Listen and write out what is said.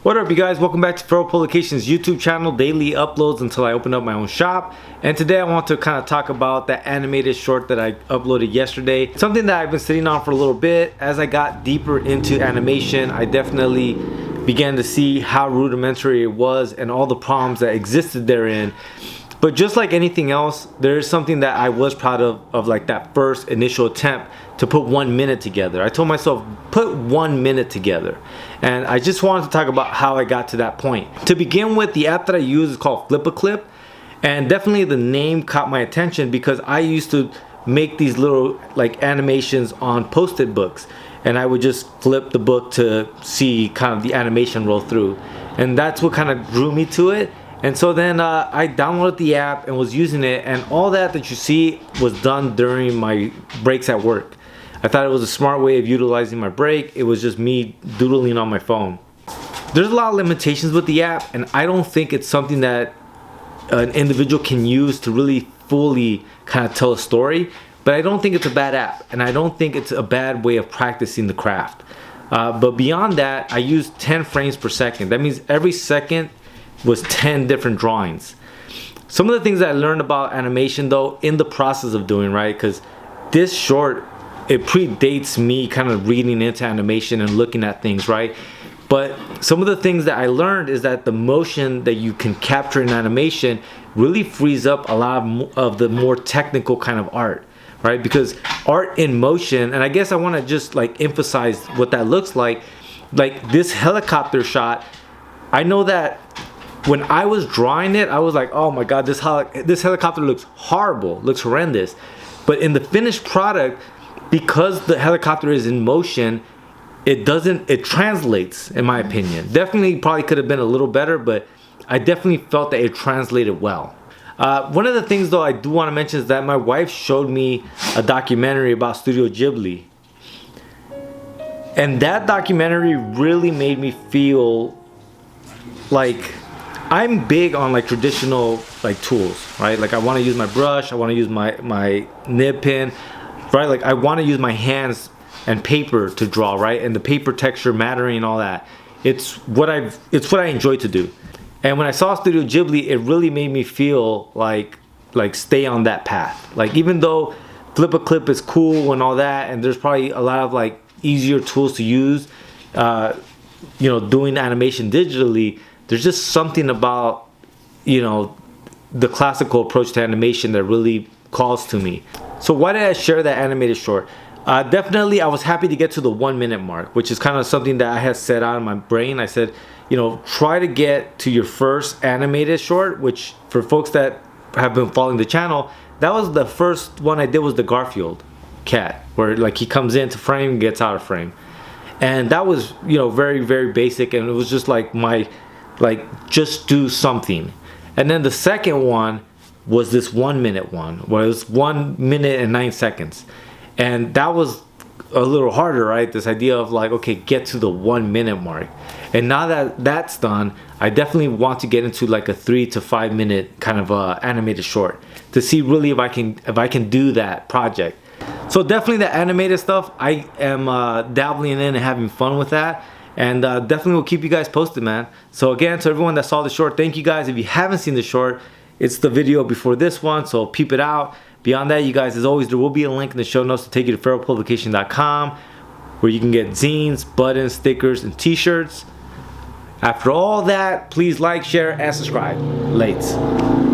What up, you guys? Welcome back to Feral Publications YouTube channel. Daily uploads until I open up my own shop. And today I want to kind of talk about that animated short that I uploaded yesterday. Something that I've been sitting on for a little bit. As I got deeper into animation, I definitely began to see how rudimentary it was and all the problems that existed therein. But just like anything else, there is something that I was proud of like that first initial attempt to put 1 minute together. I told myself, put 1 minute together. And I just wanted to talk about how I got to that point. To begin with, the app that I use is called Flipaclip. And definitely the name caught my attention because I used to make these little like animations on post-it books. And I would just flip the book to see kind of the animation roll through. And that's what kind of drew me to it. And so then I downloaded the app and was using it, and all that you see was done during my breaks at work. I thought it was a smart way of utilizing my break. It was just me doodling on my phone. There's a lot of limitations with the app, and I don't think it's something that an individual can use to really fully kind of tell a story, but I don't think it's a bad app, and I don't think it's a bad way of practicing the craft. But beyond that, I use 10 frames per second. That means every second was 10 different drawings. Some of the things that I learned about animation though in the process of doing, right, because this short, it predates me kind of reading into animation and looking at things, right? But some of the things that I learned is that the motion that you can capture in animation really frees up a lot of the more technical kind of art, right? Because art in motion, and I guess I want to just like emphasize what that looks like this helicopter shot. I know that when I was drawing it, I was like, oh my god, this helicopter looks horrible, looks horrendous. But in the finished product, because the helicopter is in motion, it translates, in my opinion. Definitely probably could have been a little better, but I definitely felt that it translated well. One of the things though I do want to mention is that my wife showed me a documentary about Studio Ghibli. And that documentary really made me feel like I'm big on like traditional like tools, right? Like I want to use my brush, I want to use my nib pen, right? Like I want to use my hands and paper to draw, right? And the paper texture mattering and all that. It's what I enjoy to do. And when I saw Studio Ghibli, it really made me feel like stay on that path. Like even though Flipaclip is cool and all that, and there's probably a lot of like easier tools to use, doing animation digitally, there's just something about, the classical approach to animation that really calls to me. So why did I share that animated short? Definitely, I was happy to get to the 1 minute mark, which is kind of something that I had set out in my brain. I said, try to get to your first animated short, which for folks that have been following the channel, that was the first one I did, was the Garfield cat, where like he comes into frame and gets out of frame. And that was, very, very basic, and it was just like just do something. And then the second one was this 1 minute one, where it was 1 minute and 9 seconds. And that was a little harder, right? This idea of like, okay, get to the 1 minute mark. And now that that's done, I definitely want to get into like a 3 to 5 minute kind of animated short to see really if I can do that project. So definitely the animated stuff, I am dabbling in and having fun with that. And definitely will keep you guys posted, man. So again, to everyone that saw the short, thank you guys. If you haven't seen the short, it's the video before this one, so peep it out. Beyond that, you guys, as always, there will be a link in the show notes to take you to feralpublication.com, where you can get zines, buttons, stickers, and t-shirts. After all that, please like, share, and subscribe. Lates.